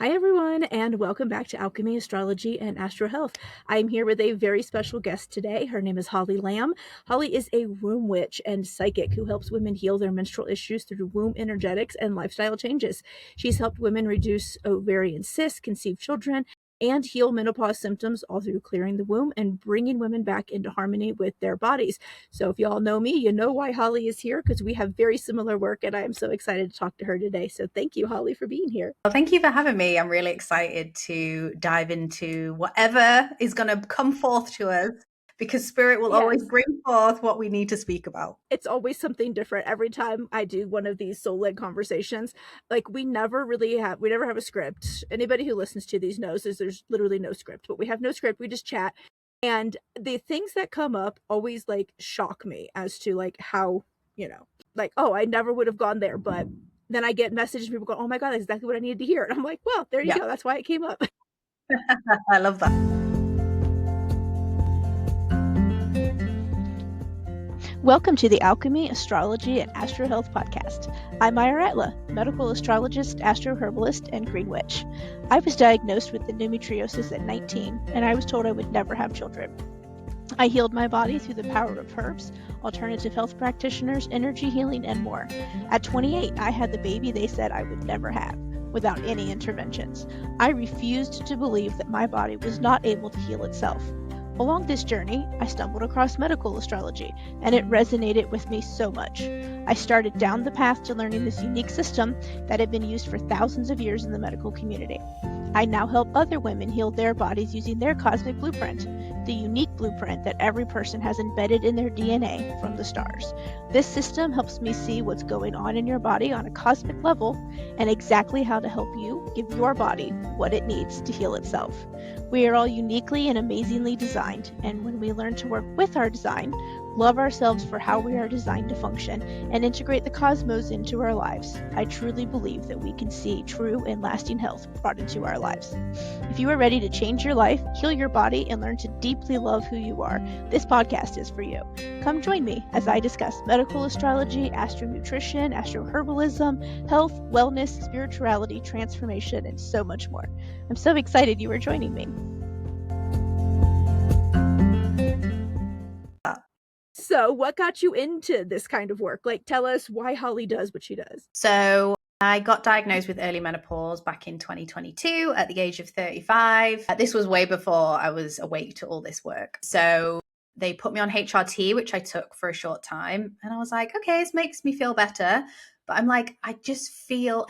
Hi, everyone, and welcome back to Alchemy, Astrology, and Astro Health. I'm here with a very special guest today. Her name is Holly Lamb. Holly is a womb witch and psychic who helps women heal their menstrual issues through womb energetics and lifestyle changes. She's helped women reduce ovarian cysts, conceive children, and heal menopause symptoms all through clearing the womb and bringing women back into harmony with their bodies. So if y'all know me, you know why Holly is here, because we have very similar work, and I am so excited to talk to her today. So thank you, Holly, for being here. Well, thank you for having me. I'm really excited to dive into whatever is going to come forth to us, because Spirit will always bring forth what we need to speak about. It's always something different every time I do one of these soul-led conversations. Like we never have a script. Anybody who listens to these knows there's literally no script, but we have no script. We just chat. And the things that come up always like shock me as to like how, like, oh, I never would have gone there. But then I get messages from people going, oh my God, that's exactly what I needed to hear. And I'm like, well, there you go. That's why it came up. I love that. Welcome to the Alchemy, Astrology, and Astro Health podcast. I'm Eir Atla, medical astrologist, astroherbalist, and green witch. I was diagnosed with endometriosis at 19, and I was told I would never have children. I healed my body through the power of herbs, alternative health practitioners, energy healing, and more. At 28, I had the baby they said I would never have, without any interventions. I refused to believe that my body was not able to heal itself. Along this journey, I stumbled across medical astrology, and it resonated with me so much. I started down the path to learning this unique system that had been used for thousands of years in the medical community. I now help other women heal their bodies using their cosmic blueprint, the unique blueprint that every person has embedded in their DNA from the stars. This system helps me see what's going on in your body on a cosmic level and exactly how to help you give your body what it needs to heal itself. We are all uniquely and amazingly designed, and when we learn to work with our design, love ourselves for how we are designed to function, and integrate the cosmos into our lives, I truly believe that we can see true and lasting health brought into our lives. If you are ready to change your life, heal your body, and learn to deeply love who you are, this podcast is for you. Come join me as I discuss medical astrology, astronutrition, astroherbalism, health, wellness, spirituality, transformation, and so much more. I'm so excited you are joining me. So what got you into this kind of work? Like, tell us why Holly does what she does. So I got diagnosed with early menopause back in 2022 at the age of 35. This was way before I was awake to all this work. So they put me on HRT, which I took for a short time. And I was like, okay, this makes me feel better. But I'm like, I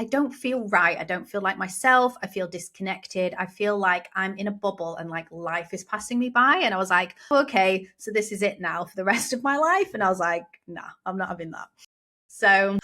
don't feel right. I don't feel like myself. I feel disconnected. I feel like I'm in a bubble and like life is passing me by. And I was like, okay, so this is it now for the rest of my life. And I was like, nah, I'm not having that. So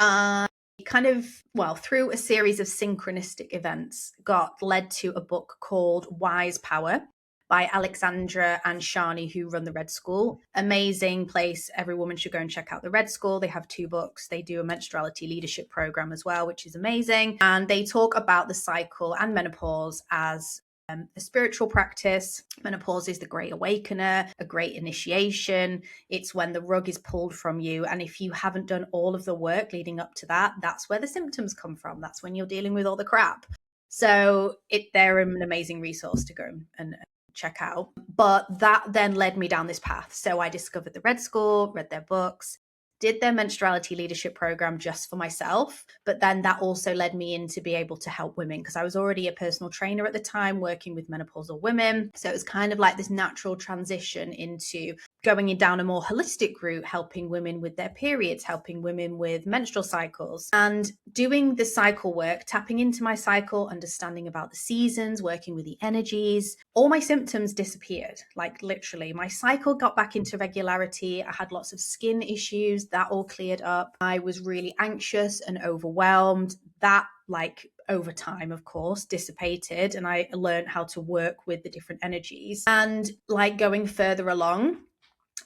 through a series of synchronistic events, got led to a book called Wise Power by Alexandra and Shani, who run the Red School. Amazing place. Every woman should go and check out the Red School. They have 2 books. They do a menstruality leadership program as well, which is amazing. And they talk about the cycle and menopause as a spiritual practice. Menopause is the great awakener, a great initiation. It's when the rug is pulled from you. And if you haven't done all of the work leading up to that, that's where the symptoms come from. That's when you're dealing with all the crap. So they're an amazing resource to go and check out. But that then led me down this path. So I discovered the Red School, read their books, did their menstruality leadership program just for myself. But then that also led me in to be able to help women, because I was already a personal trainer at the time working with menopausal women. So it was kind of like this natural transition into going down a more holistic route, helping women with their periods, helping women with menstrual cycles, and doing the cycle work, tapping into my cycle, understanding about the seasons, working with the energies. All my symptoms disappeared, like literally. My cycle got back into regularity. I had lots of skin issues. That all cleared up. I was really anxious and overwhelmed. That, like, over time, of course, dissipated, and I learned how to work with the different energies. And like going further along,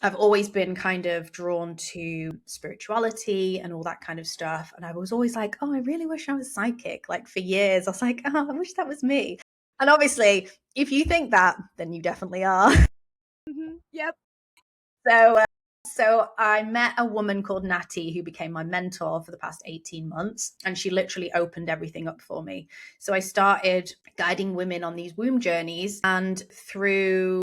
I've always been kind of drawn to spirituality and all that kind of stuff. And I was always like, oh, I really wish I was psychic. Like for years, I was like, oh, I wish that was me. And obviously, if you think that, then you definitely are. Mm-hmm. Yep. So I met a woman called Natty who became my mentor for the past 18 months, and she literally opened everything up for me. So I started guiding women on these womb journeys. And through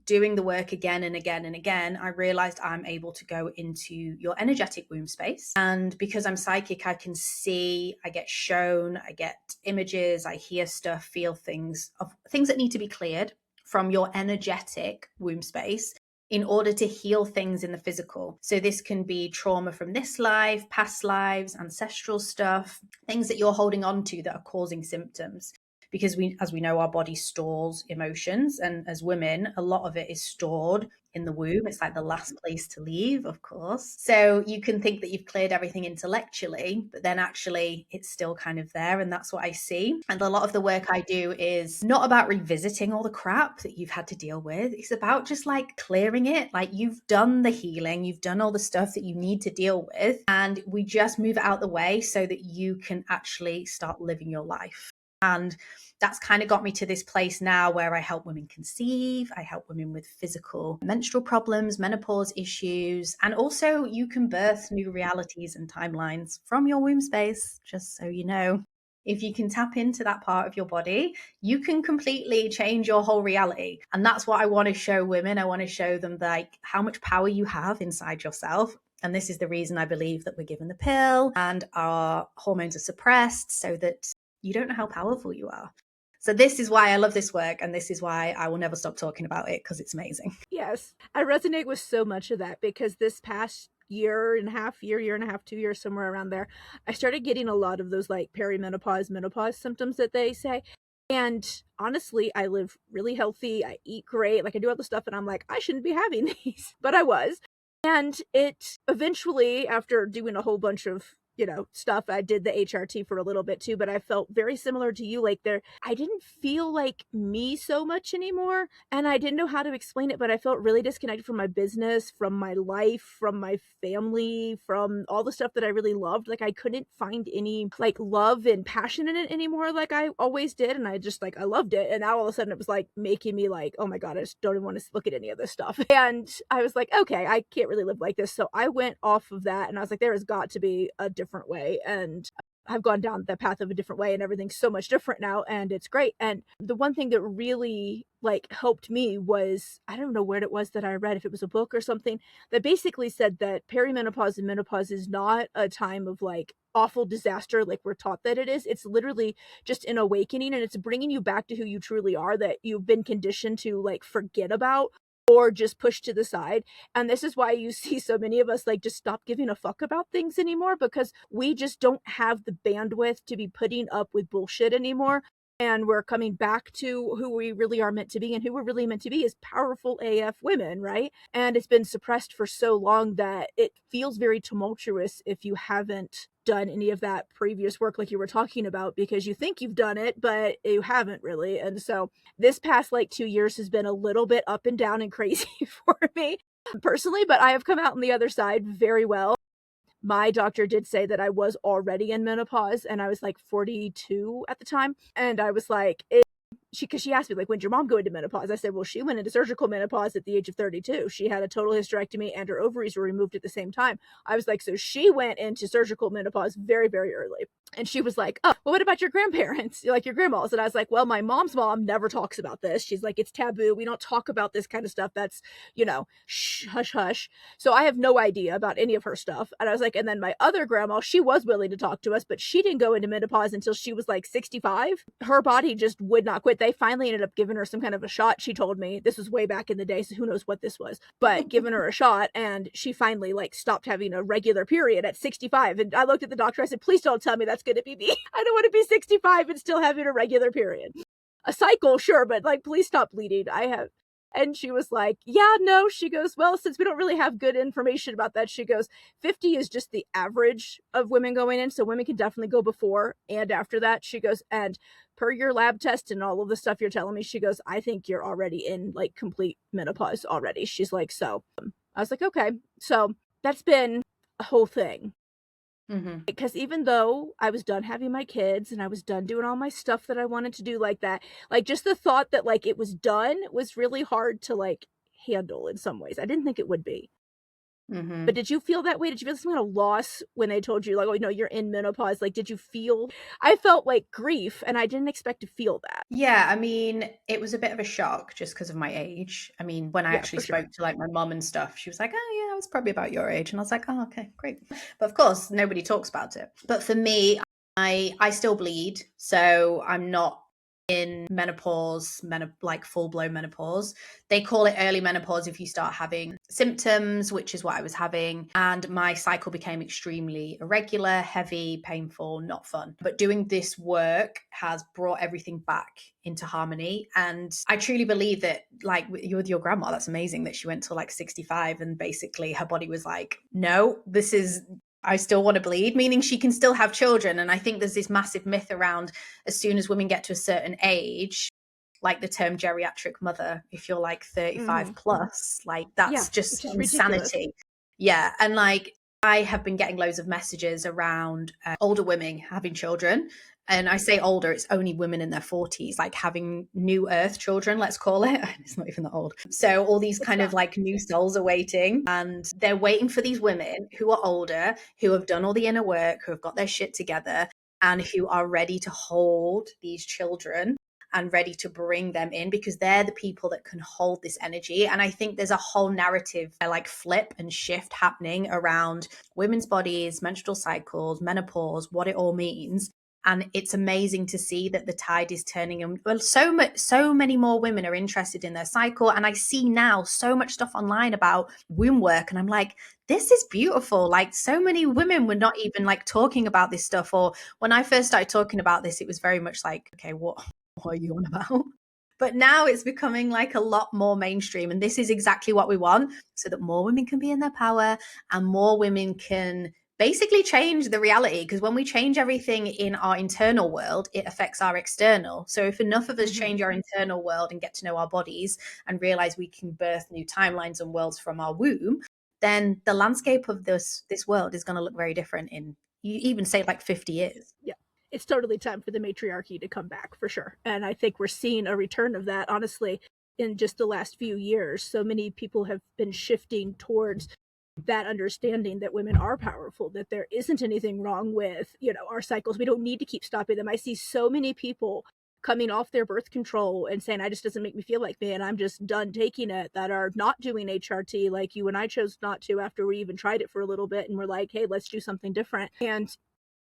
doing the work again and again and again, I realized I'm able to go into your energetic womb space. And because I'm psychic, I can see, I get shown, I get images, I hear stuff, feel things that need to be cleared from your energetic womb space in order to heal things in the physical. So this can be trauma from this life, past lives, ancestral stuff, things that you're holding on to that are causing symptoms. Because as we know, our body stores emotions, and as women, a lot of it is stored in the womb. It's like the last place to leave, of course. So you can think that you've cleared everything intellectually, but then actually it's still kind of there. And that's what I see. And a lot of the work I do is not about revisiting all the crap that you've had to deal with. It's about just like clearing it. Like, you've done the healing, you've done all the stuff that you need to deal with, and we just move it out the way so that you can actually start living your life. And that's kind of got me to this place now where I help women conceive, I help women with physical menstrual problems, menopause issues, and also you can birth new realities and timelines from your womb space, just so you know. If you can tap into that part of your body, you can completely change your whole reality. And that's what I want to show women. I want to show them like how much power you have inside yourself. And this is the reason I believe that we're given the pill and our hormones are suppressed, so that you don't know how powerful you are. So this is why I love this work, and this is why I will never stop talking about it, because it's amazing. Yes, I resonate with so much of that, because this past year and a half, 2 years, somewhere around there, I started getting a lot of those like perimenopause, menopause symptoms that they say. And honestly, I live really healthy. I eat great. Like, I do all the stuff, and I'm like, I shouldn't be having these, but I was. And it eventually, after doing a whole bunch of stuff, I did the HRT for a little bit too, but I felt very similar to you. Like, I didn't feel like me so much anymore, and I didn't know how to explain it, but I felt really disconnected from my business, from my life, from my family, from all the stuff that I really loved. Like, I couldn't find any like love and passion in it anymore like I always did, and I just like, I loved it, and now all of a sudden it was like making me like, oh my god, I just don't even want to look at any of this stuff. And I was like, okay, I can't really live like this. So I went off of that, and I was like, there has got to be a different way, and I've gone down the path of a different way, and everything's so much different now, and it's great. And the one thing that really like helped me was, I don't know where it was that I read, if it was a book or something, that basically said that perimenopause and menopause is not a time of like awful disaster like we're taught that it is. It's literally just an awakening, and it's bringing you back to who you truly are, that you've been conditioned to like forget about or just push to the side. And this is why you see so many of us like just stop giving a fuck about things anymore, because we just don't have the bandwidth to be putting up with bullshit anymore. And we're coming back to who we really are meant to be, and who we're really meant to be is powerful AF women, right? And it's been suppressed for so long that it feels very tumultuous if you haven't done any of that previous work like you were talking about, because you think you've done it, but you haven't really. And so this past like 2 years has been a little bit up and down and crazy for me personally, but I have come out on the other side very well. My doctor did say that I was already in menopause, and I was like 42 at the time. And I was like, because she asked me, like, when did your mom go into menopause? I said, well, she went into surgical menopause at the age of 32. She had a total hysterectomy, and her ovaries were removed at the same time. I was like, so she went into surgical menopause very, very early. And she was like, oh, well, what about your grandparents? Like your grandmas? And I was like, well, my mom's mom never talks about this. She's like, it's taboo. We don't talk about this kind of stuff. That's, shh, hush, hush. So I have no idea about any of her stuff. And I was like, and then my other grandma, she was willing to talk to us, but she didn't go into menopause until she was like 65. Her body just would not quit. They finally ended up giving her some kind of a shot. She told me, this was way back in the day, so who knows what this was, but giving her a shot, and she finally like stopped having a regular period at 65. And I looked at the doctor, I said, please don't tell me that's going to be me. I don't want to be 65 and still having a regular period. A cycle, sure, but like, please stop bleeding. And she was like, yeah, no. She goes, well, since we don't really have good information about that, she goes, 50 is just the average of women going in. So women can definitely go before and after that. She goes, and per your lab test and all of the stuff you're telling me, she goes, I think you're already in like complete menopause already. She's like, so I was like, okay. So that's been a whole thing. Mm-hmm. Because even though I was done having my kids and I was done doing all my stuff that I wanted to do like that, like just the thought that like it was done was really hard to like handle in some ways. I didn't think it would be. Hmm. But did you feel that way? Did you feel some kind of loss when they told you, like, "Oh, you're in menopause"? Like, did you feel I felt, like, grief, and I didn't expect to feel that. Yeah, I mean, it was a bit of a shock just because of my age. I mean, when I Yeah, actually for sure. spoke to like my mom and stuff, she was like, "Oh yeah, I was probably about your age," and I was like, "Oh, okay, great." But of course, nobody talks about it. But for me, I still bleed, so I'm not in menopause, like full blown menopause. They call it early menopause if you start having symptoms, which is what I was having. And my cycle became extremely irregular, heavy, painful, not fun. But doing this work has brought everything back into harmony. And I truly believe that, like, you're with your grandma, that's amazing that she went to like 65 and basically her body was like, no, this is. I still want to bleed, meaning she can still have children. And I think there's this massive myth around as soon as women get to a certain age, like the term geriatric mother, if you're like 35 Mhm. plus, like Yeah, that's just which is ridiculous. insanity. Yeah. And like, I have been getting loads of messages around older women having children. And I say older, it's only women in their 40s, like having new earth children, let's call it. It's not even that old. So all these It's kind of not. like new souls are waiting, and they're waiting for these women who are older, who have done all the inner work, who have got their shit together, and who are ready to hold these children and ready to bring them in, because they're the people that can hold this energy. And I think there's a whole narrative like flip and shift happening around women's bodies, menstrual cycles, menopause, what it all means. And it's amazing to see that the tide is turning, and well, so many more women are interested in their cycle. And I see now so much stuff online about womb work, and I'm like, this is beautiful. Like, so many women were not even like talking about this stuff, or when I first started talking about this, it was very much like, okay, what are you on about? But now it's becoming like a lot more mainstream. And this is exactly what we want, so that more women can be in their power and more women can basically change the reality. Because when we change everything in our internal world, it affects our external. So if enough of us Mhm. change our internal world and get to know our bodies and realize we can birth new timelines and worlds from our womb, then the landscape of this world is going to look very different in, you even say, like 50 years. Yeah. It's totally time for the matriarchy to come back for sure. And I think we're seeing a return of that, honestly, in just the last few years. So many people have been shifting towards that understanding that women are powerful, that there isn't anything wrong with, our cycles. We don't need to keep stopping them. I see so many people coming off their birth control and saying, I just doesn't make me feel like me and I'm just done taking it, that are not doing HRT like you and I chose not to after we even tried it for a little bit and we're like, hey, let's do something different. And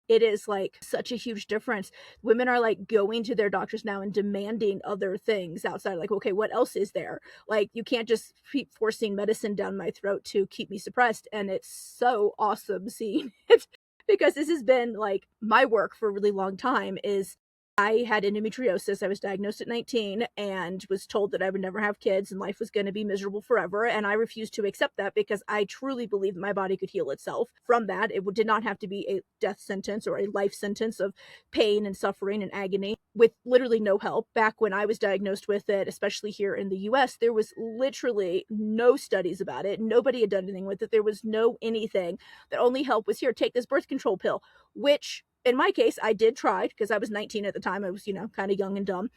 it is like such a huge difference. Women are like going to their doctors now and demanding other things outside. Like, okay, what else is there? Like, you can't just keep forcing medicine down my throat to keep me suppressed. And it's so awesome seeing it because this has been like my work for a really long time. Is I had endometriosis. I was diagnosed at 19 and was told that I would never have kids and life was going to be miserable forever. And I refused to accept that because I truly believed my body could heal itself from that. It did not have to be a death sentence or a life sentence of pain and suffering and agony with literally no help. Back when I was diagnosed with it, especially here in the US, there was literally no studies about it. Nobody had done anything with it. There was no anything. The only help was, here, take this birth control pill, which in my case, I did try because I was 19 at the time. I was, kind of young and dumb.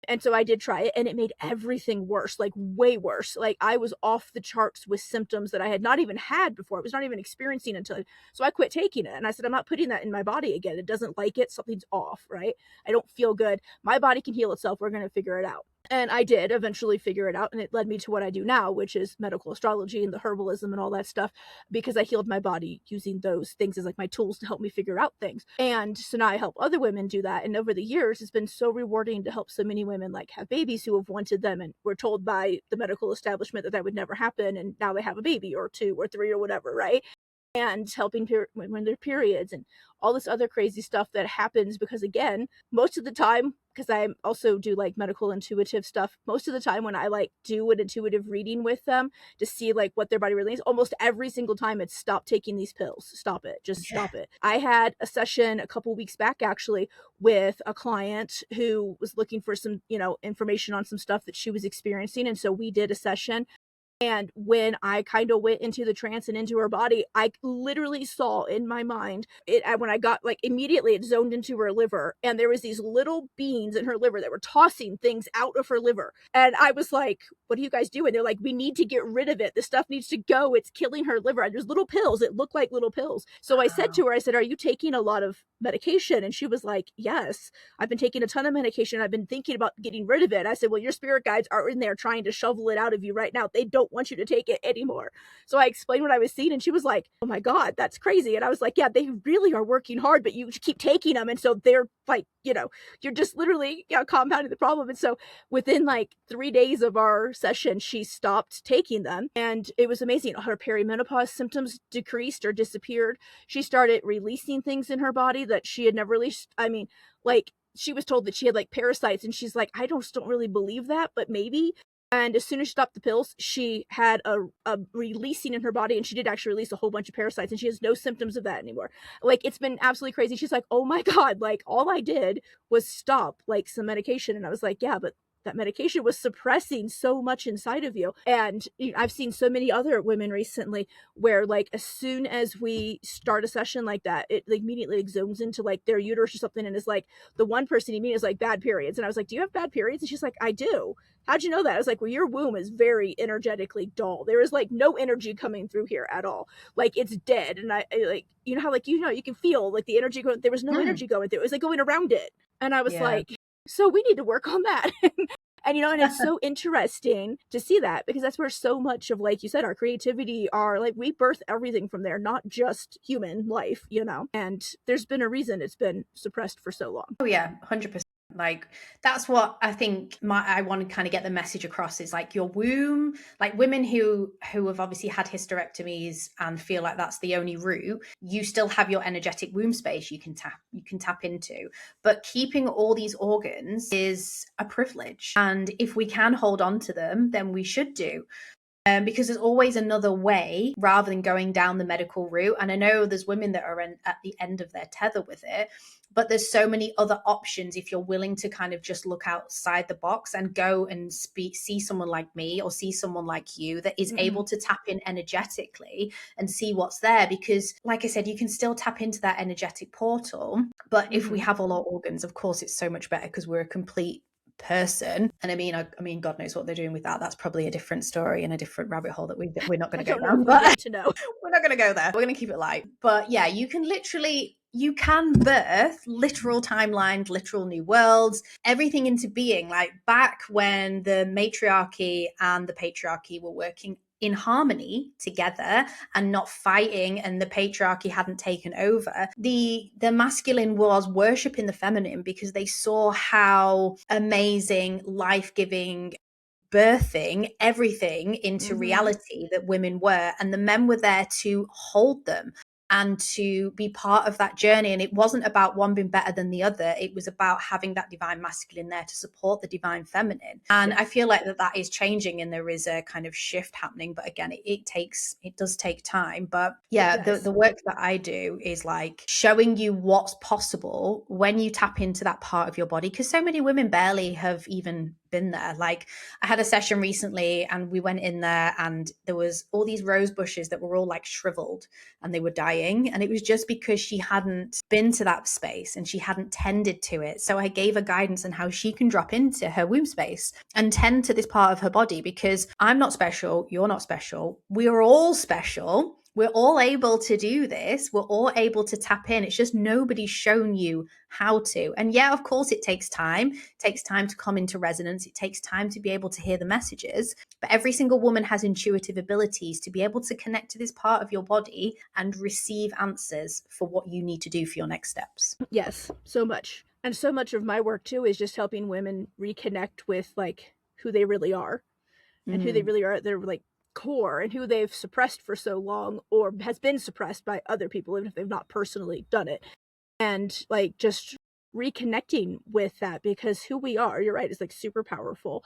And so I did try it and it made everything worse, like way worse. Like, I was off the charts with symptoms that I had not even had before. I was not even experiencing until, so I quit taking it. And I said, I'm not putting that in my body again. It doesn't like it. Something's off, right? I don't feel good. My body can heal itself. We're going to figure it out. And I did eventually figure it out. And it led me to what I do now, which is medical astrology and the herbalism and all that stuff, because I healed my body using those things as like my tools to help me figure out things. And so now I help other women do that. And over the years, it's been so rewarding to help so many women like have babies who have wanted them and were told by the medical establishment that would never happen. And now they have a baby or two or three or whatever, right? And helping when their periods and all this other crazy stuff that happens, because again, most of the time, because I also do like medical intuitive stuff, most of the time when I like do an intuitive reading with them to see like what their body really needs, almost every single time it's, stop taking these pills, stop it, just Yeah. stop it. I had a session a couple weeks back actually with a client who was looking for some information on some stuff that she was experiencing, and so we did a session. And when I kind of went into the trance and into her body, I literally saw in my mind when I got like immediately it zoned into her liver, and there was these little beans in her liver that were tossing things out of her liver. And I was like, what are you guys doing? They're like, we need to get rid of it. This stuff needs to go. It's killing her liver. And there's little pills. It looked like little pills. So I said to her, I said, are you taking a lot of medication? And she was like, yes, I've been taking a ton of medication. I've been thinking about getting rid of it. I said, well, your spirit guides are in there trying to shovel it out of you right now. They don't want you to take it anymore. So I explained what I was seeing, and she was like, oh my God, that's crazy. And I was like, yeah, they really are working hard, but you keep taking them. And so they're like, you're just literally compounding the problem. And so within like 3 days of our session, she stopped taking them. And it was amazing. Her perimenopause symptoms decreased or disappeared. She started releasing things in her body that she had never released. I mean, like, she was told that she had like parasites, and she's like, I don't really believe that, but maybe. And as soon as she stopped the pills, she had a releasing in her body, and she did actually release a whole bunch of parasites, and she has no symptoms of that anymore. Like, it's been absolutely crazy. She's like, oh my God, like, all I did was stop like some medication. And I was like, yeah, but that medication was suppressing so much inside of you. And I've seen so many other women recently where, like, as soon as we start a session like that, it like immediately like zones into like their uterus or something, and is like, the one person immediately is like, bad periods. And I was like, do you have bad periods? And she's like, I do. How'd you know that? I was like, well, your womb is very energetically dull. There is like no energy coming through here at all. Like, it's dead. And I like, how like, you can feel like the energy going, there was no energy going through. It was like going around it. And I was like, so we need to work on that. And and it's so interesting to see that, because that's where so much of, like you said, our creativity, are like, we birth everything from there, not just human life, and there's been a reason it's been suppressed for so long. Oh yeah, 100%. Like, that's what I think I want to kind of get the message across, is like, your womb, like women who have obviously had hysterectomies and feel like that's the only route, you still have your energetic womb space you can tap into. But keeping all these organs is a privilege, and if we can hold on to them, then we should do. Because there's always another way rather than going down the medical route. And I know there's women that are at the end of their tether with it, but there's so many other options if you're willing to kind of just look outside the box and go and see someone like me or see someone like you that is able to tap in energetically and see what's there. Because like I said, you can still tap into that energetic portal, but if we have all our organs, of course, it's so much better, because we're a complete person. And I mean, God knows what they're doing with that. That's probably a different story and a different rabbit hole that we're not going to go down. But to know, we're not going to go there. We're going to keep it light. But yeah, you can birth literal timelines, literal new worlds, everything into being. Like, back when the matriarchy and the patriarchy were working in harmony together and not fighting, and the patriarchy hadn't taken over, the masculine was worshipping the feminine, because they saw how amazing, life-giving, birthing everything into reality that women were, and the men were there to hold them and to be part of that journey. And it wasn't about one being better than the other. It was about having that divine masculine there to support the divine feminine. And I feel like that is changing, and there is a kind of shift happening. But again, it does take time. But yeah, the work that I do is like showing you what's possible when you tap into that part of your body, because so many women barely have even been there. Like, I had a session recently, and we went in there, and there was all these rose bushes that were all like shriveled, and they were dying, and it was just because she hadn't been to that space and she hadn't tended to it. So I gave her guidance on how she can drop into her womb space and tend to this part of her body, because I'm not special, you're not special, we are all special. We're all able to do this. We're all able to tap in. It's just nobody's shown you how to. And yeah, of course, it takes time. It takes time to come into resonance. It takes time to be able to hear the messages. But every single woman has intuitive abilities to be able to connect to this part of your body and receive answers for what you need to do for your next steps. Yes, so much. And so much of my work too is just helping women reconnect with like who they really are and who they really are. They're like core, and who they've suppressed for so long, or has been suppressed by other people, even if they've not personally done it. And like just reconnecting with that, because who we are, you're right, is like super powerful.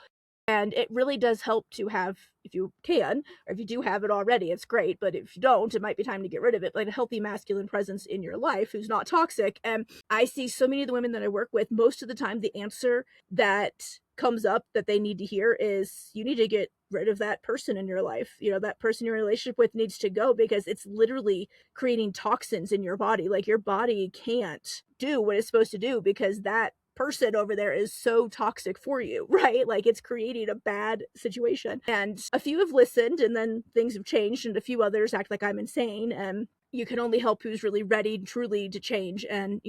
And it really does help to have, if you can, or if you do have it already, it's great. But if you don't, it might be time to get rid of it. Like a healthy masculine presence in your life who's not toxic. And I see so many of the women that I work with, most of the time, the answer that comes up that they need to hear is you need to get rid of that person in your life. That person you're in a relationship with needs to go because it's literally creating toxins in your body. Like your body can't do what it's supposed to do because that person over there is so toxic for you, right? Like it's creating a bad situation. And a few have listened and then things have changed, and a few others act like I'm insane, and you can only help who's really ready truly to change and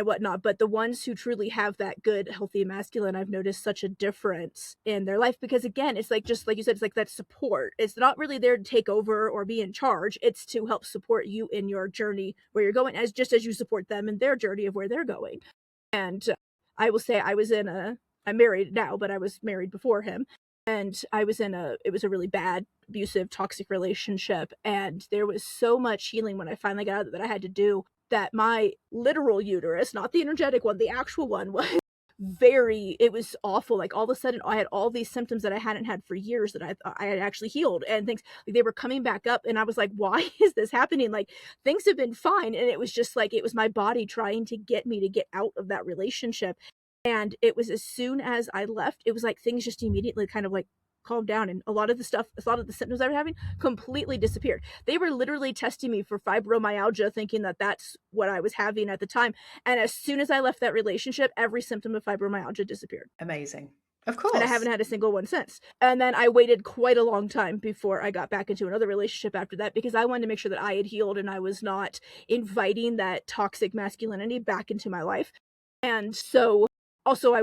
whatnot. But the ones who truly have that good healthy masculine, I've noticed such a difference in their life, because again, it's like, just like you said, it's like that support. It's not really there to take over or be in charge. It's to help support you in your journey where you're going, as just as you support them in their journey of where they're going. And I will say I'm married now, but I was married before him. And it was a really bad, abusive, toxic relationship. And there was so much healing when I finally got out of it that I had to do, that my literal uterus, not the energetic one, the actual one, was it was awful. Like all of a sudden I had all these symptoms that I hadn't had for years that I thought I had actually healed, and things like they were coming back up, and I was like, why is this happening? Like things have been fine. And it was just like, it was my body trying to get me to get out of that relationship. And it was as soon as I left, it was like things just immediately kind of like calmed down, and a lot of the symptoms I was having completely disappeared. They were literally testing me for fibromyalgia, thinking that that's what I was having at the time. And as soon as I left that relationship, every symptom of fibromyalgia disappeared. Amazing. Of course. And I haven't had a single one since. And then I waited quite a long time before I got back into another relationship after that, because I wanted to make sure that I had healed and I was not inviting that toxic masculinity back into my life. And so also, I,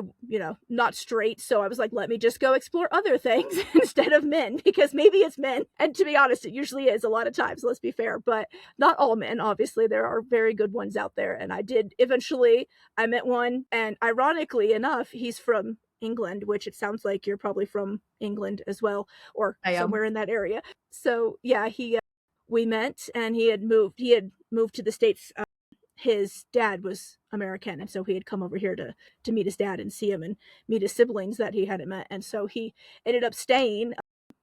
not straight, so I was like, let me just go explore other things instead of men, because maybe it's men. And to be honest, it usually is a lot of times, let's be fair, but not all men. Obviously, there are very good ones out there. And I met one, and ironically enough, he's from England, which it sounds like you're probably from England as well, or somewhere in that area. So yeah, we met, and he had moved to the States. His dad was American, and so he had come over here to meet his dad and see him and meet his siblings that he hadn't met. And so he ended up staying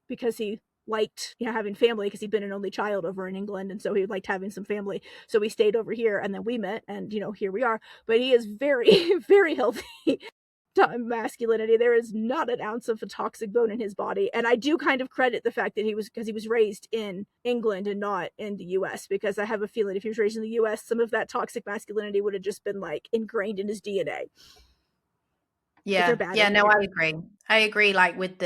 because he liked having family, because he'd been an only child over in England, and so he liked having some family. So we stayed over here, and then we met, and here we are. But he is very very healthy masculinity. There is not an ounce of a toxic bone in his body. And I do kind of credit the fact that he was raised in England and not in the US, because I have a feeling if he was raised in the US, some of that toxic masculinity would have just been like ingrained in his DNA. Yeah. No, I agree. Like with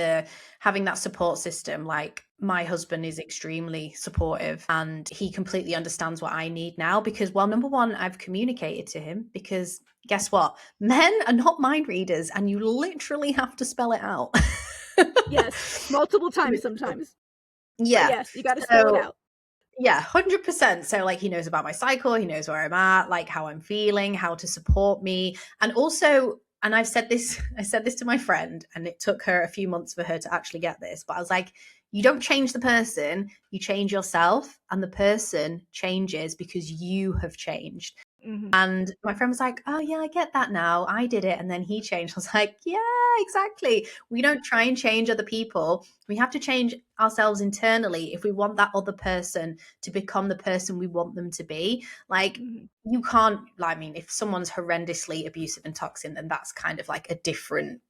having that support system, like my husband is extremely supportive, and he completely understands what I need now, because, well, number one, I've communicated to him, because guess what? Men are not mind readers, and you literally have to spell it out. Yes. Multiple times sometimes. Yeah. But yes, you got to spell it out. Yeah, 100%. So like he knows about my cycle, he knows where I'm at, like how I'm feeling, how to support me. And also, and I said this to my friend, and it took her a few months for her to actually get this, but I was like, you don't change the person, you change yourself, and the person changes because you have changed. Mm-hmm. And my friend was like, oh yeah, I get that now. I did it. And then he changed. I was like, yeah, exactly. We don't try and change other people. We have to change ourselves internally if we want that other person to become the person we want them to be. Like, you can't, I mean, if someone's horrendously abusive and toxic, then that's kind of like a different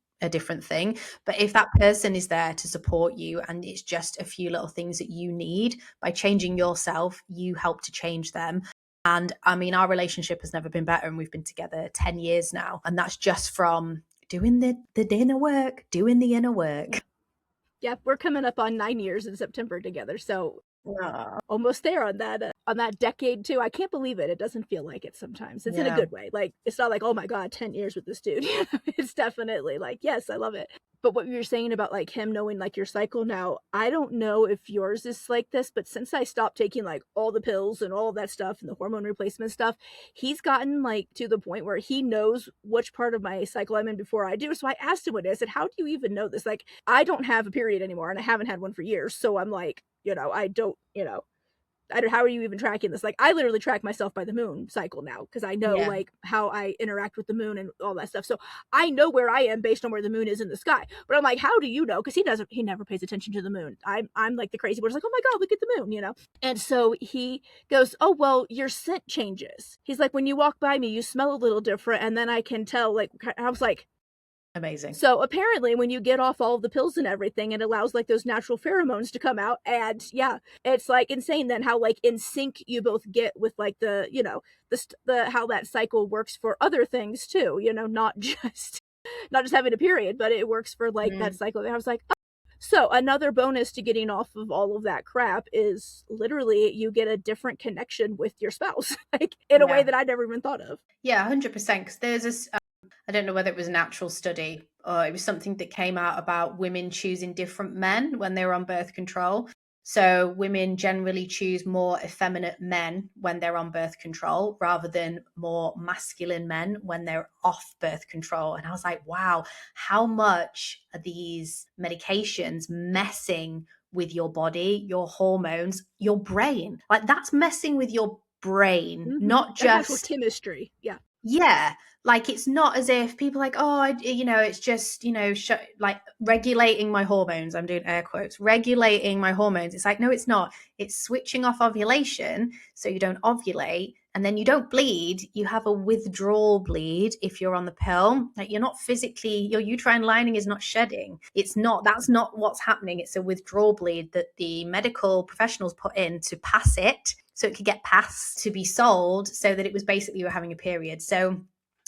thing. But if that person is there to support you, and it's just a few little things that you need, by changing yourself, you help to change them. And I mean, our relationship has never been better, and we've been together 10 years now. And that's just from doing the inner work, doing the inner work. Yeah, we're coming up on 9 years in September together. So almost there on that decade too. I can't believe it. It doesn't feel like it sometimes. It's in a good way. Like, it's not like, oh my God, 10 years with this dude. It's definitely like, yes, I love it. But what you were saying about like him knowing like your cycle now, I don't know if yours is like this, but since I stopped taking like all the pills and all of that stuff and the hormone replacement stuff, he's gotten like to the point where he knows which part of my cycle I'm in before I do. So I asked him one day, I said, how do you even know this? Like, I don't have a period anymore, and I haven't had one for years. So I'm like, I don't, how are you even tracking this? Like, I literally track myself by the moon cycle now, because I know like how I interact with the moon and all that stuff. So I know where I am based on where the moon is in the sky. But I'm like, how do you know? Because he never pays attention to the moon. I'm like the crazy one. It's like, oh my God, look at the moon, And so he goes, oh, well, your scent changes. He's like, when you walk by me, you smell a little different. And then I can tell, like, I was like, Amazing. So apparently when you get off all of the pills and everything, it allows like those natural pheromones to come out. And yeah, it's like insane then how like in sync you both get with like the, you know, the how that cycle works for other things too, you know, not just not just having a period, but it works for like that Mm, cycle. I was like, oh. So another bonus to getting off of all of that crap is literally you get a different connection with your spouse, like in a way yeah. that I never even thought of. Yeah, 100%. Because there's this, I don't know whether it was an actual study or it was something that came out about women choosing different men when they were on birth control. So women generally choose more effeminate men when they're on birth control rather than more masculine men when they're off birth control. And I was like, wow, how much are these medications messing with your body, your hormones, your brain? Like that's messing with your brain, not That's actual just chemistry. Yeah. yeah, like it's not as if people are like, oh, it's just, like regulating my hormones. I'm doing air quotes, regulating my hormones. It's like, no, it's not. It's switching off ovulation so you don't ovulate and then you don't bleed. You have a withdrawal bleed if you're on the pill. Like you're not physically, your uterine lining is not shedding. It's not, that's not what's happening. It's a withdrawal bleed that the medical professionals put in to pass it so it could get passed to be sold so that it was basically you were having a period. So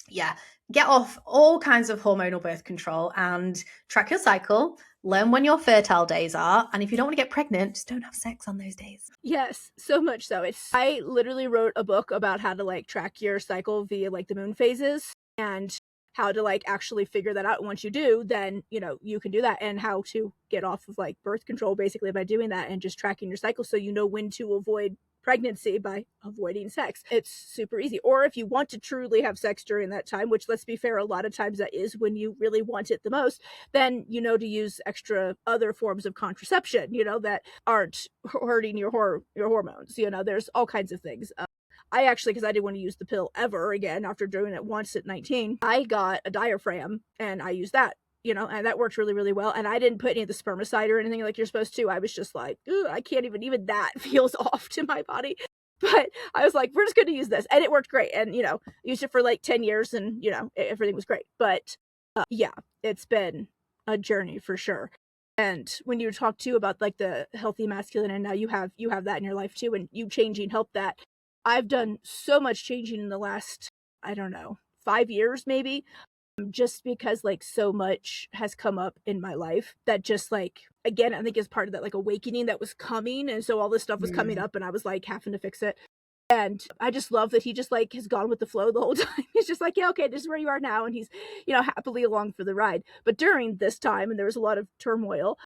yeah, get off all kinds of hormonal birth control and track your cycle, learn when your fertile days are, and if you don't want to get pregnant, just don't have sex on those days. Yes, so much so. I literally wrote a book about how to like track your cycle via like the moon phases and how to like actually figure that out. And once you do, then you know you can do that, and how to get off of like birth control basically by doing that and just tracking your cycle so you know when to avoid pregnancy by avoiding sex. It's super easy. Or if you want to truly have sex during that time, which let's be fair, a lot of times that is when you really want it the most, then you know to use extra other forms of contraception, you know, that aren't hurting your hormones. You know, there's all kinds of things. I actually, because I didn't want to use the pill ever again after doing it once at 19, I got a diaphragm and I used that, you know, and that worked really, really well. And I didn't put any of the spermicide or anything like you're supposed to. I was just like, I can't even that feels off to my body. But I was like, we're just going to use this. And it worked great. And, you know, used it for like 10 years and, you know, everything was great. But yeah, it's been a journey for sure. And when you talk too about like the healthy masculine, and now you have that in your life too, and you changing help that. I've done so much changing in the last, I don't know, 5 years maybe, just because like so much has come up in my life that just like, again, I think is part of that like awakening that was coming. And so all this stuff was coming Mm, up and I was like having to fix it. And I just love that he just like has gone with the flow the whole time. He's just like, yeah, okay, this is where you are now. And he's, you know, happily along for the ride. But during this time, and there was a lot of turmoil,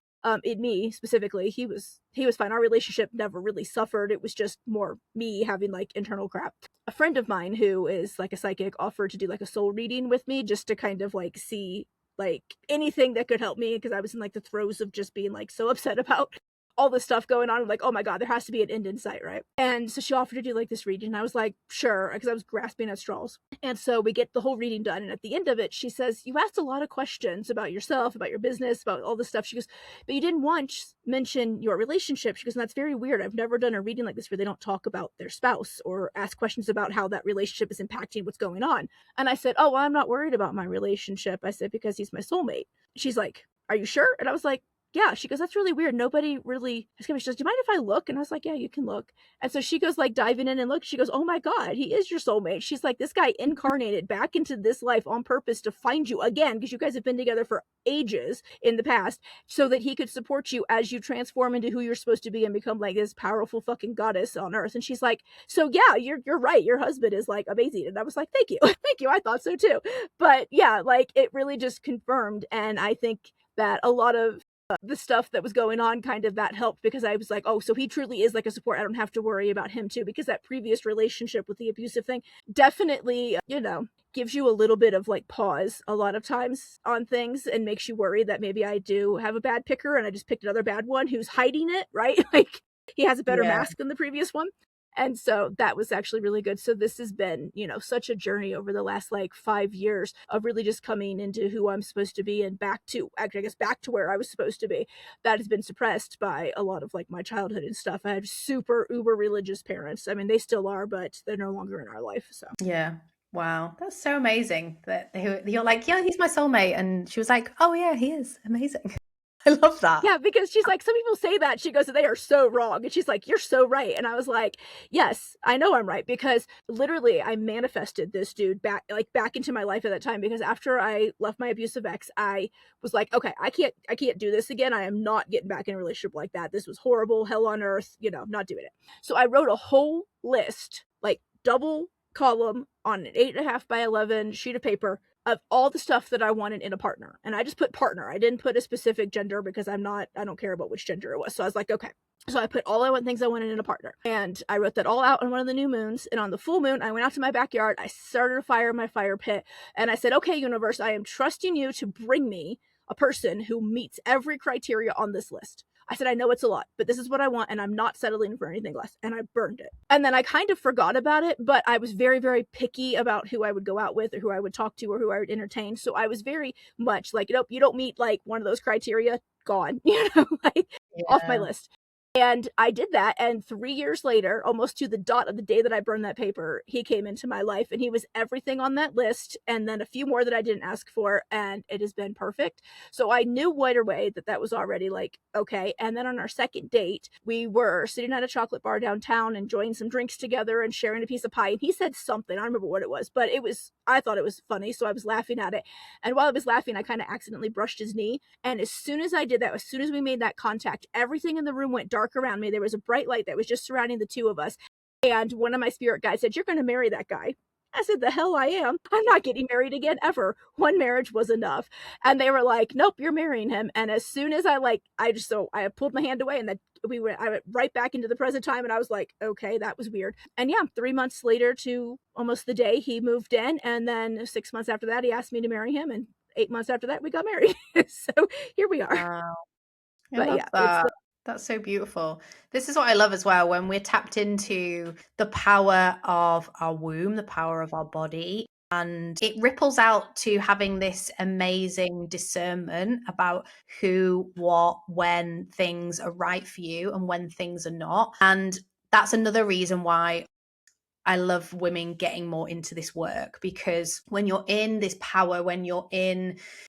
in me specifically, he was fine. Our relationship never really suffered. It was just more me having like internal crap. A friend of mine who is like a psychic offered to do like a soul reading with me just to kind of like see like anything that could help me because I was in like the throes of just being like so upset about all this stuff going on. I'm like, oh my God, there has to be an end in sight, right? And so she offered to do like this reading. And I was like, sure, because I was grasping at straws. And so we get the whole reading done. And at the end of it, she says, you asked a lot of questions about yourself, about your business, about all this stuff. She goes, but you didn't once mention your relationship. She goes, and that's very weird. I've never done a reading like this where they don't talk about their spouse or ask questions about how that relationship is impacting what's going on. And I said, oh, well, I'm not worried about my relationship. I said, because he's my soulmate. She's like, are you sure? And I was like, yeah. She goes, that's really weird. Nobody really has come. She goes, do you mind if I look? And I was like, yeah, you can look. And so she goes like diving in and look. She goes, oh my God, he is your soulmate. She's like, this guy incarnated back into this life on purpose to find you again, because you guys have been together for ages in the past, so that he could support you as you transform into who you're supposed to be and become like this powerful fucking goddess on earth. And she's like, so yeah, you're right. Your husband is like amazing. And I was like, thank you. Thank you. I thought so too. But yeah, like it really just confirmed. And I think that a lot of the stuff that was going on kind of that helped, because I was like, oh, so he truly is like a support. I don't have to worry about him too, because that previous relationship with the abusive thing definitely, you know, gives you a little bit of like pause a lot of times on things and makes you worry that maybe I do have a bad picker and I just picked another bad one who's hiding it, right? Like he has a better yeah. mask than the previous one. And so that was actually really good. So this has been, you know, such a journey over the last like 5 years of really just coming into who I'm supposed to be and back to, actually, I guess back to where I was supposed to be. That has been suppressed by a lot of like my childhood and stuff. I had super uber religious parents. I mean, they still are, but they're no longer in our life. So Yeah. Wow, that's so amazing that you're like, yeah, he's my soulmate. And she was like, oh, yeah, he is amazing. I love that. Yeah, because she's like, some people say that. She goes, they are so wrong. And she's like, you're so right. And I was like, yes, I know I'm right, because literally I manifested this dude back into my life at that time, because after I left my abusive ex, I was like, okay, I can't do this again. I am not getting back in a relationship like that. This was horrible, hell on earth, I'm not doing it. So I wrote a whole list, like double column on an 8.5 by 11 sheet of paper, of all the stuff that I wanted in a partner. And I just put partner. I didn't put a specific gender, because I don't care about which gender it was. So I was like, okay. So I put all I want things I wanted in a partner. And I wrote that all out on one of the new moons. And on the full moon, I went out to my backyard. I started a fire in my fire pit. And I said, okay, universe, I am trusting you to bring me a person who meets every criteria on this list. I said, I know it's a lot, but this is what I want, and I'm not settling for anything less. And I burned it. And then I kind of forgot about it, but I was very, very picky about who I would go out with, or who I would talk to, or who I would entertain. So I was very much like, nope, you don't meet like one of those criteria, gone, like off my Yeah. list. And I did that. And 3 years later, almost to the dot of the day that I burned that paper, he came into my life, and he was everything on that list. And then a few more that I didn't ask for. And it has been perfect. So I knew right away that that was already like, okay. And then on our second date, we were sitting at a chocolate bar downtown, enjoying some drinks together and sharing a piece of pie. And he said something, I don't remember what it was, but I thought it was funny. So I was laughing at it. And while I was laughing, I kind of accidentally brushed his knee. And as soon as I did that, as soon as we made that contact, everything in the room went dark around me. There was a bright light that was just surrounding the two of us. And one of my spirit guides said, you're going to marry that guy. I said, the hell I am. I'm not getting married again ever. One marriage was enough. And they were like, nope, you're marrying him. And as soon as I pulled my hand away, and then I went right back into the present time. And I was like, okay, that was weird. And yeah, 3 months later to almost the day, he moved in. And then 6 months after that, he asked me to marry him. And 8 months after that, we got married. So here we are. Wow. I But love yeah, it's that. That's so beautiful. This is what I love as well, when we're tapped into the power of our womb, the power of our body, and it ripples out to having this amazing discernment about who, what, when things are right for you and when things are not. And that's another reason why I love women getting more into this work, because when you're in this power, when you're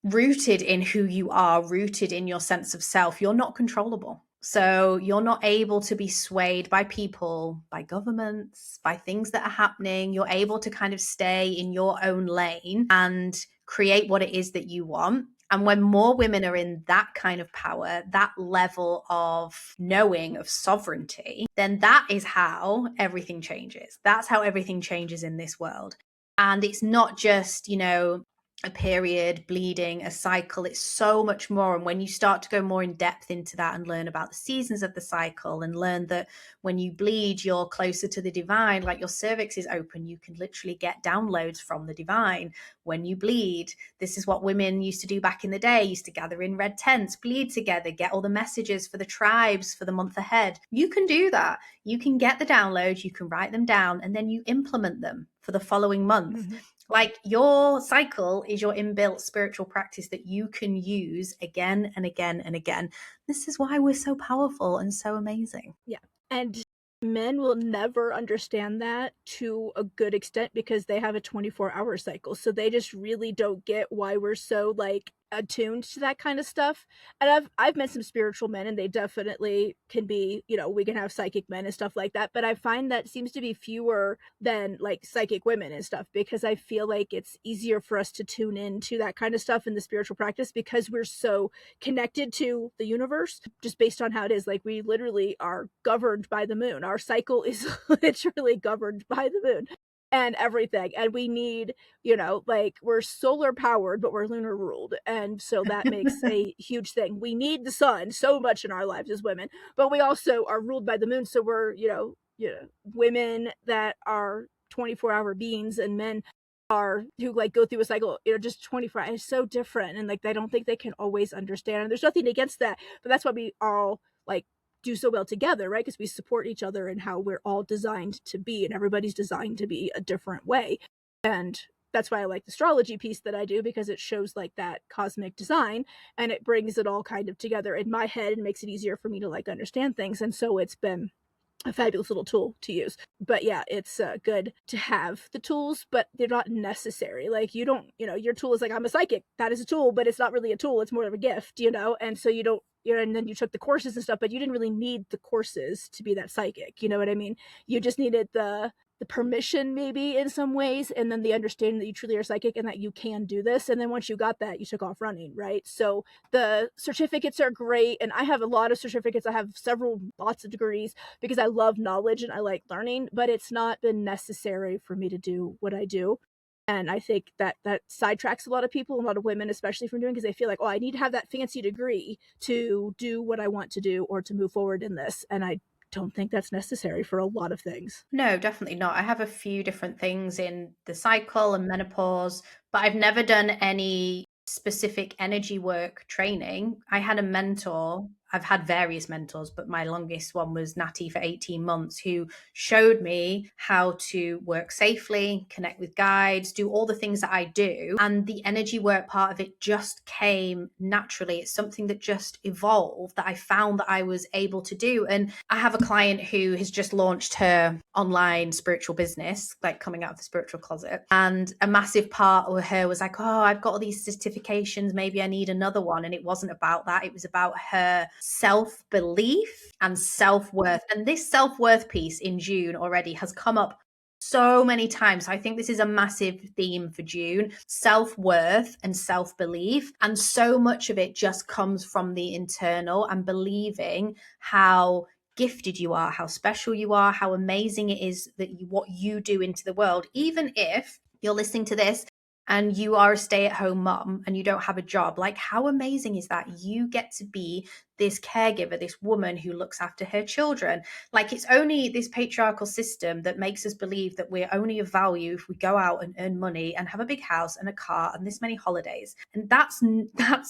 rooted in who you are, rooted in your sense of self, you're not controllable. So you're not able to be swayed by people, by governments, by things that are happening. You're able to kind of stay in your own lane and create what it is that you want. And when more women are in that kind of power, that level of knowing, of sovereignty, then that is how everything changes. That's how everything changes in this world. And it's not just, a period, bleeding, a cycle. It's so much more. And when you start to go more in depth into that and learn about the seasons of the cycle, and learn that when you bleed, you're closer to the divine, like your cervix is open, you can literally get downloads from the divine. When you bleed, this is what women used to do back in the day, used to gather in red tents, bleed together, get all the messages for the tribes for the month ahead. You can do that. You can get the downloads, you can write them down, and then you implement them for the following month. Mm-hmm. Like, your cycle is your inbuilt spiritual practice that you can use again and again and again. This is why we're so powerful and so amazing. Yeah. And men will never understand that to a good extent, because they have a 24-hour cycle. So they just really don't get why we're so like attuned to that kind of stuff. And I've met some spiritual men, and they definitely can be, we can have psychic men and stuff like that, but I find that seems to be fewer than like psychic women and stuff, because I feel like it's easier for us to tune in to that kind of stuff in the spiritual practice, because we're so connected to the universe, just based on how it is. Like, we literally are governed by the moon. Our cycle is literally governed by the moon and everything. And we need, like, we're solar powered, but we're lunar ruled. And so that makes a huge thing. We need the sun so much in our lives as women, but we also are ruled by the moon. So we're, women that are 24-hour beings, and men are who like go through a cycle, just 24. And it's so different. And like, I don't think they can always understand. And there's nothing against that, but that's why we all like do so well together, right? Because we support each other and how we're all designed to be, and everybody's designed to be a different way. And that's why I like the astrology piece that I do, because it shows like that cosmic design, and it brings it all kind of together in my head and makes it easier for me to like understand things. And so it's been a fabulous little tool to use. But yeah, it's good to have the tools, but they're not necessary. Like you don't, your tool is like, I'm a psychic. That is a tool, but it's not really a tool. It's more of a gift, And so you don't, and then you took the courses and stuff, but you didn't really need the courses to be that psychic. You know what I mean? You just needed the permission maybe in some ways, and then the understanding that you truly are psychic and that you can do this. And then once you got that, you took off running, right? So the certificates are great, and I have a lot of certificates. I have lots of degrees because I love knowledge and I like learning, but it's not been necessary for me to do what I do. And I think that sidetracks a lot of people, a lot of women especially, from doing, because they feel like, oh, I need to have that fancy degree to do what I want to do or to move forward in this. And I don't think that's necessary for a lot of things. No, definitely not. I have a few different things in the cycle and menopause, but I've never done any specific energy work training. I had a mentor. I've had various mentors, but my longest one was Natty for 18 months, who showed me how to work safely, connect with guides, do all the things that I do. And the energy work part of it just came naturally. It's something that just evolved, that I found that I was able to do. And I have a client who has just launched her online spiritual business, like coming out of the spiritual closet. And a massive part of her was like, oh, I've got all these certifications, maybe I need another one. And it wasn't about that. It was about her self-belief and self-worth. And this self-worth piece in June already has come up so many times. I think this is a massive theme for June: self-worth and self-belief. And so much of it just comes from the internal, and believing how gifted you are, how special you are, how amazing it is that what you do into the world. Even if you're listening to this and you are a stay-at-home mom and you don't have a job, like, how amazing is that? You get to be this caregiver, this woman who looks after her children. Like, it's only this patriarchal system that makes us believe that we're only of value if we go out and earn money and have a big house and a car and this many holidays. And that's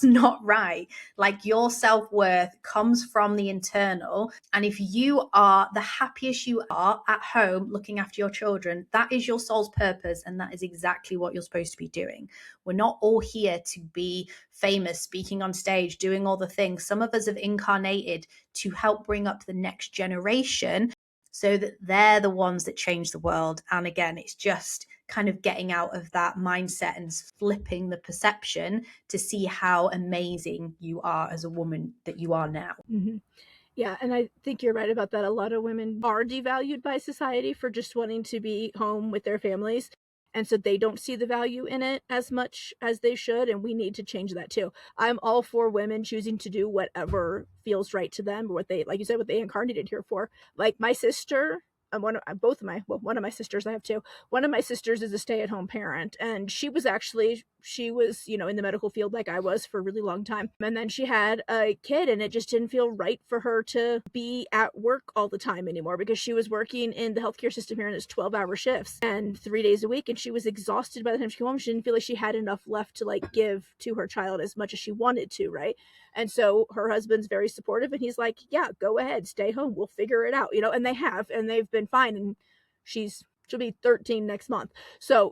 not right. Like, your self-worth comes from the internal. And if you are the happiest you are at home looking after your children, that is your soul's purpose. And that is exactly what you're supposed to be doing. We're not all here to be famous, speaking on stage, doing all the things. Some of us have incarnated to help bring up the next generation so that they're the ones that change the world. And again, it's just kind of getting out of that mindset and flipping the perception to see how amazing you are as a woman that you are now. Mm-hmm. Yeah, and I think you're right about that. A lot of women are devalued by society for just wanting to be home with their families. And so they don't see the value in it as much as they should. And we need to change that too. I'm all for women choosing to do whatever feels right to them, or what they, like you said, what they incarnated here for. Like my sister, one of my sisters, I have two. One of my sisters is a stay-at-home parent, and she was, in the medical field like I was for a really long time. And then she had a kid, and it just didn't feel right for her to be at work all the time anymore, because she was working in the healthcare system here in this 12-hour shifts and 3 days a week. And she was exhausted by the time she came home. She didn't feel like she had enough left to like give to her child as much as she wanted to, right? And so her husband's very supportive, and he's like, yeah, go ahead, stay home. We'll figure it out, and they have, and they've been fine. And she'll be 13 next month. So,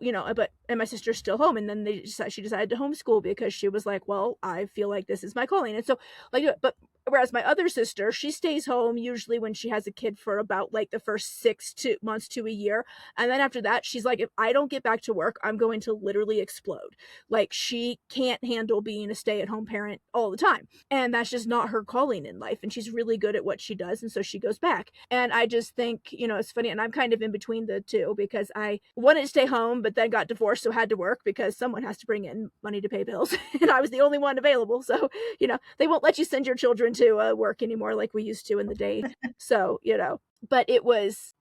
and my sister's still home. And then she decided to homeschool because she was like, well, I feel like this is my calling. And so but whereas my other sister, she stays home usually when she has a kid for about like the first 6 months to a year. And then after that, she's like, if I don't get back to work, I'm going to literally explode. Like, she can't handle being a stay-at-home parent all the time. And that's just not her calling in life. And she's really good at what she does. And so she goes back. And I just think, it's funny. And I'm kind of in between the two, because I wanted to stay home, but then got divorced, so had to work because someone has to bring in money to pay bills. And I was the only one available. So, they won't let you send your children to work anymore like we used to in the day. So, but it was,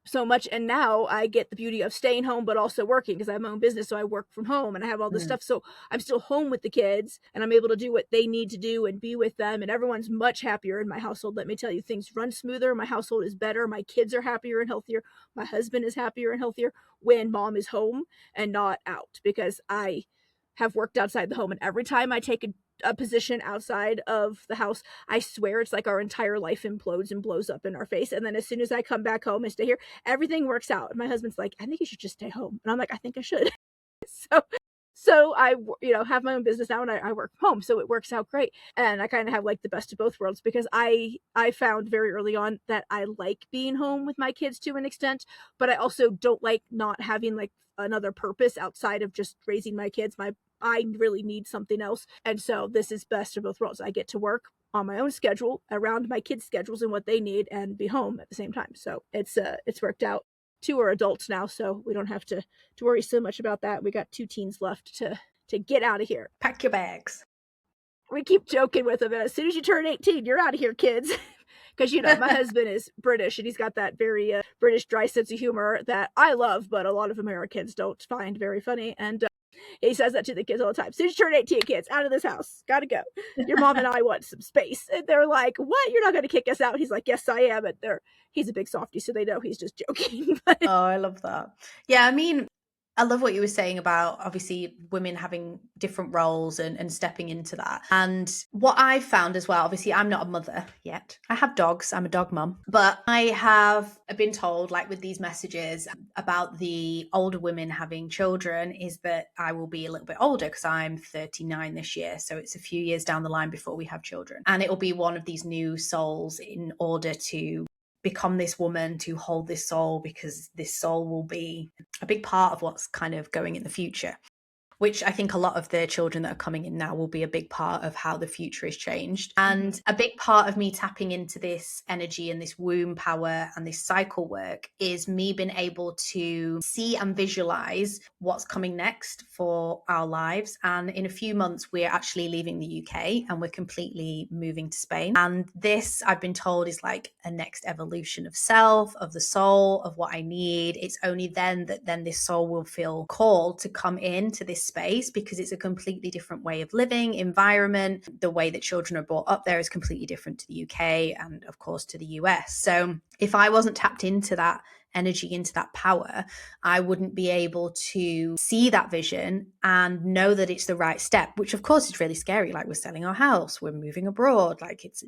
so much. And now I get the beauty of staying home, but also working, because I have my own business. So I work from home and I have all this stuff. So I'm still home with the kids, and I'm able to do what they need to do and be with them. And everyone's much happier in my household. Let me tell you, things run smoother. My household is better. My kids are happier and healthier. My husband is happier and healthier when mom is home and not out, because I have worked outside the home. And every time I take a position outside of the house, I swear it's like our entire life implodes and blows up in our face. And then as soon as I come back home and stay here, everything works out. And my husband's like, I think you should just stay home. And I'm like, I think I should. So So I, have my own business now, and I work from home, so it works out great. And I kind of have like the best of both worlds, because I found very early on that I like being home with my kids to an extent, but I also don't like not having like another purpose outside of just raising my kids. I really need something else, and so this is best of both worlds. I get to work on my own schedule around my kids' schedules and what they need, and be home at the same time. So it's worked out. Two are adults now, so we don't have to worry so much about that. We got 2 teens left to get out of here. Pack your bags. We keep joking with them, and as soon as you turn 18, you're out of here, kids. Because my husband is British, and he's got that very British dry sense of humor that I love, but a lot of Americans don't find very funny. And he says that to the kids all the time. As soon as you turn 18, kids, out of this house. Gotta go. Your mom and I want some space. And they're like, what? You're not going to kick us out? He's like, yes, I am. And he's a big softie, so they know he's just joking. Oh, I love that. Yeah, I mean, I love what you were saying about obviously women having different roles and stepping into that. And what I've found as well, obviously I'm not a mother yet. I have dogs. I'm a dog mum. But I have been told, like with these messages about the older women having children, is that I will be a little bit older, because I'm 39 this year. So it's a few years down the line before we have children. And it will be one of these new souls in order to become this woman, to hold this soul, because this soul will be a big part of what's kind of going in the future, which I think a lot of the children that are coming in now will be a big part of how the future is changed. And a big part of me tapping into this energy and this womb power and this cycle work is me being able to see and visualize what's coming next for our lives. And in a few months, we're actually leaving the UK and we're completely moving to Spain. And this, I've been told, is like a next evolution of self, of the soul, of what I need. It's only then that this soul will feel called to come into this space, because it's a completely different way of living, environment. The way that children are brought up there is completely different to the UK and of course to the US. So if I wasn't tapped into that energy, into that power, I wouldn't be able to see that vision and know that it's the right step, which of course is really scary. Like, we're selling our house, we're moving abroad, like it's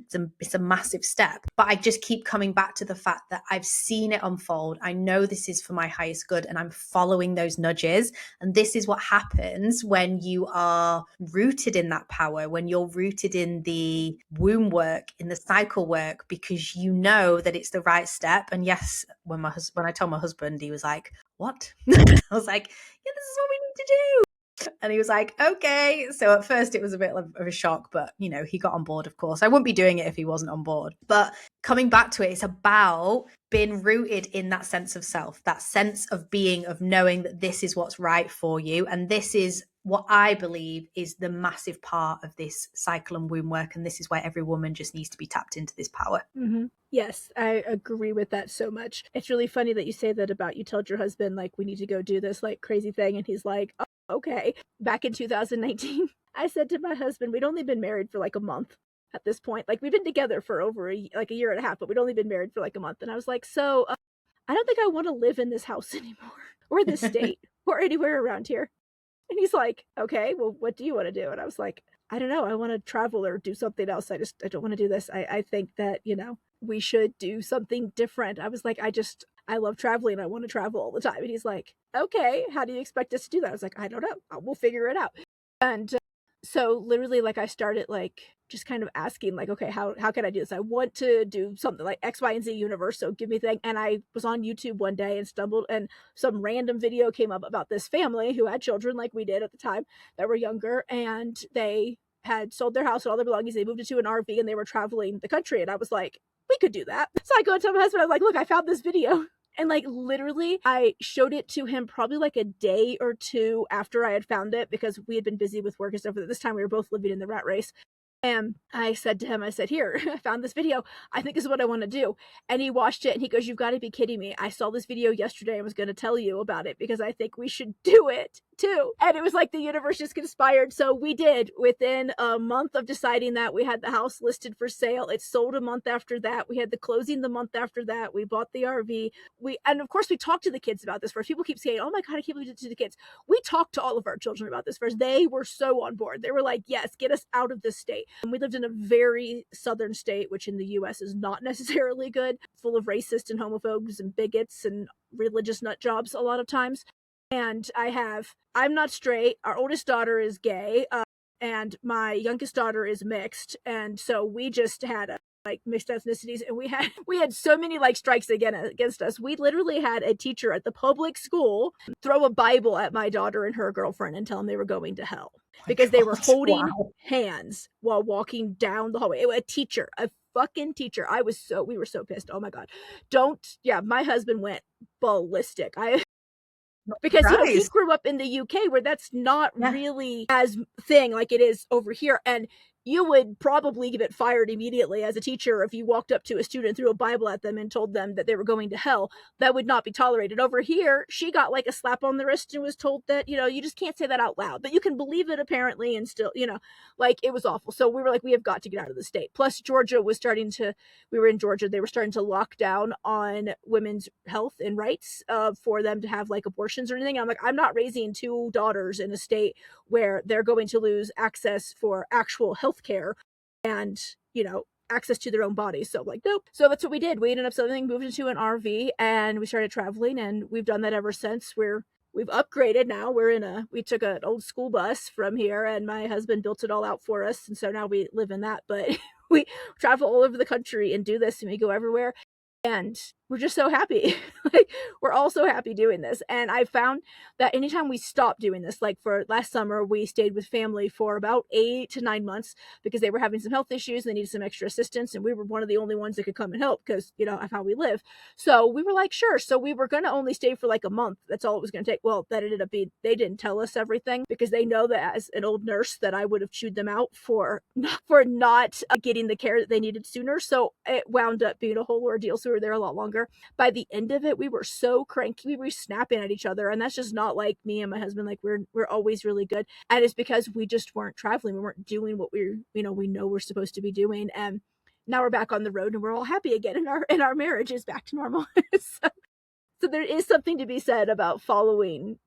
a massive step. But I just keep coming back to the fact that I've seen it unfold. I know this is for my highest good, and I'm following those nudges. And this is what happens when you are rooted in that power, when you're rooted in the womb work, in the cycle work, because you know that it's the right step. And yes, when I told my husband, he was like, what? I was like, yeah, this is what we need to do. And he was like, okay. So at first it was a bit of a shock, but he got on board, of course. I wouldn't be doing it if he wasn't on board. But coming back to it, it's about being rooted in that sense of self, that sense of being, of knowing that this is what's right for you. And this is what I believe is the massive part of this cycle and womb work. And this is why every woman just needs to be tapped into this power. Mm-hmm. Yes, I agree with that so much. It's really funny that you say that about, you told your husband, like, we need to go do this like crazy thing. And he's like, oh, okay. Back in 2019, I said to my husband, we'd only been married for like a month at this point. Like, we've been together for over a year and a half, but we'd only been married for like a month. And I was like, so I don't think I want to live in this house anymore, or this state, or anywhere around here. And he's like, okay, well, what do you want to do? And I was like, I don't know. I want to travel or do something else. I don't want to do this. I think that, we should do something different. I was like, I love traveling. I want to travel all the time. And he's like, okay, how do you expect us to do that? I was like, I don't know. We'll figure it out. And so literally, like, I started like just kind of asking, like, okay, how can I do this? I want to do something like X, Y, and Z universe. So give me a thing. And I was on YouTube one day and stumbled, and some random video came up about this family who had children like we did at the time that were younger. And they had sold their house and all their belongings. They moved into an RV and they were traveling the country. And I was like, we could do that. So I go and tell my husband, I was like, look, I found this video. And like, literally, I showed it to him probably like a day or two after I had found it, because we had been busy with work and stuff. At this time, we were both living in the rat race. And I said to him, I said, here, I found this video. I think this is what I want to do. And he watched it and he goes, you've got to be kidding me. I saw this video yesterday. I was going to tell you about it because I think we should do it too. And it was like the universe just conspired. So we did. Within a month of deciding that, we had the house listed for sale. It sold a month after that. We had the closing the month after that. We bought the RV. And of course we talked to the kids about this first. People keep saying, oh my God, I can't believe it to the kids. We talked to all of our children about this first. They were so on board. They were like, yes, get us out of this state. And we lived in a very southern state, which in the US is not necessarily good, full of racists and homophobes and bigots and religious nut jobs a lot of times. And I'm not straight. Our oldest daughter is gay, and my youngest daughter is mixed. And so we just had like mixed ethnicities, and we had so many like strikes against us. We literally had a teacher at the public school throw a Bible at my daughter and her girlfriend and tell them they were going to hell because they were holding hands while walking down the hallway. A fucking teacher. We were so pissed. Oh my God. My husband went ballistic. Because he grew up in the UK where that's not really as thing like it is over here, and you would probably get fired immediately as a teacher if you walked up to a student, threw a Bible at them, and told them that they were going to hell. That would not be tolerated. Over here, she got like a slap on the wrist and was told that, you just can't say that out loud, but you can believe it apparently, and still, like it was awful. So we were like, we have got to get out of the state. Plus, we were in Georgia, they were starting to lock down on women's health and rights for them to have like abortions or anything. I'm like, I'm not raising two daughters in a state where they're going to lose access for actual health care and access to their own bodies. So like, nope. So that's what we did. We ended up moved into an RV, and we started traveling, and we've done that ever since. We've upgraded now. We took an old school bus from here, and my husband built it all out for us, and so now we live in that. But we travel all over the country and do this, and we go everywhere. And we're just so happy. Like, we're all so happy doing this. And I found that anytime we stop doing this, like for last summer, we stayed with family for about 8 to 9 months because they were having some health issues. And they needed some extra assistance. And we were one of the only ones that could come and help because, of how we live. So we were like, sure. So we were going to only stay for like a month. That's all it was going to take. Well, that ended up being, they didn't tell us everything because they know that as an old nurse that I would have chewed them out for not getting the care that they needed sooner. So it wound up being a whole ordeal. So we were there a lot longer. By the end of it, we were so cranky. We were snapping at each other. And that's just not like me and my husband. Like we're always really good. And it's because we just weren't traveling. We weren't doing what we know we're supposed to be doing. And now we're back on the road and we're all happy again. And our marriage is back to normal. So there is something to be said about following,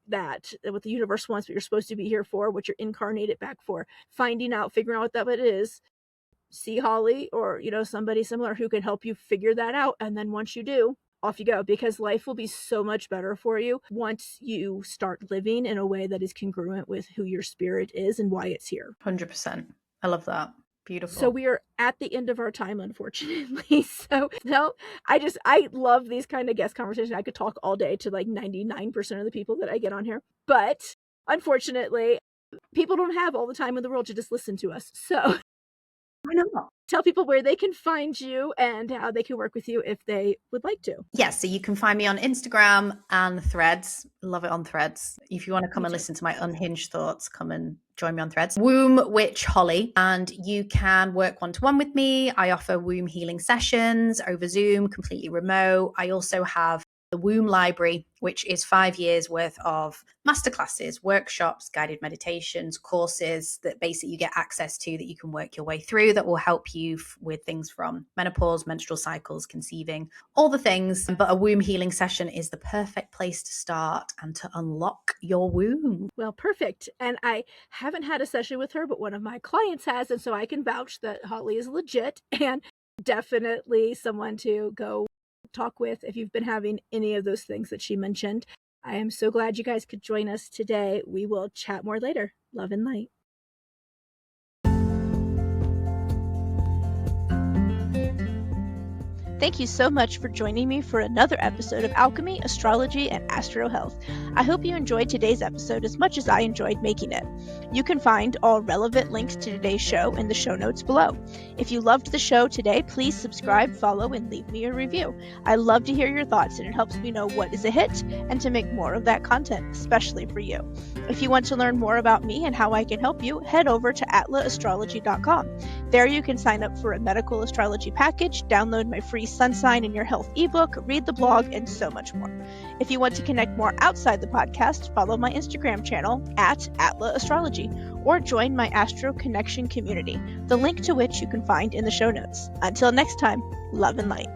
that what the universe wants, what you're supposed to be here for, what you're incarnated back for, figuring out what that is. See Holly or, somebody similar who can help you figure that out. And then once you do, off you go, because life will be so much better for you once you start living in a way that is congruent with who your spirit is and why it's here. 100%. I love that. Beautiful. So we are at the end of our time, unfortunately. So I love these kind of guest conversations. I could talk all day to like 99% of the people that I get on here. But unfortunately, people don't have all the time in the world to just listen to us. So why not? Tell people where they can find you and how they can work with you if they would like to. Yes, so you can find me on Instagram and Threads. Love it on Threads. If you want to come and listen to my unhinged thoughts, come and join me on Threads. Womb Witch Holly. And you can work one-to-one with me. I offer womb healing sessions over Zoom, completely remote. I also have the Womb Library, which is 5 years worth of masterclasses, workshops, guided meditations, courses that basically you get access to that you can work your way through that will help you with things from menopause, menstrual cycles, conceiving, all the things. But a womb healing session is the perfect place to start and to unlock your womb. Well, perfect. And I haven't had a session with her, but one of my clients has, and so I can vouch that Holly is legit and definitely someone to go talk with if you've been having any of those things that she mentioned. I am so glad you guys could join us today. We will chat more later. Love and light. Thank you so much for joining me for another episode of Alchemy, Astrology, and Astro Health. I hope you enjoyed today's episode as much as I enjoyed making it. You can find all relevant links to today's show in the show notes below. If you loved the show today, please subscribe, follow, and leave me a review. I love to hear your thoughts, and it helps me know what is a hit and to make more of that content, especially for you. If you want to learn more about me and how I can help you, head over to atlaastrology.com. There you can sign up for a medical astrology package, download my free sun sign in your health ebook, read the blog, and so much more. If you want to connect more outside the podcast, follow my Instagram channel @atlaastrology or join my Astro Connection community, the link to which you can find in the show notes. Until next time, love and light.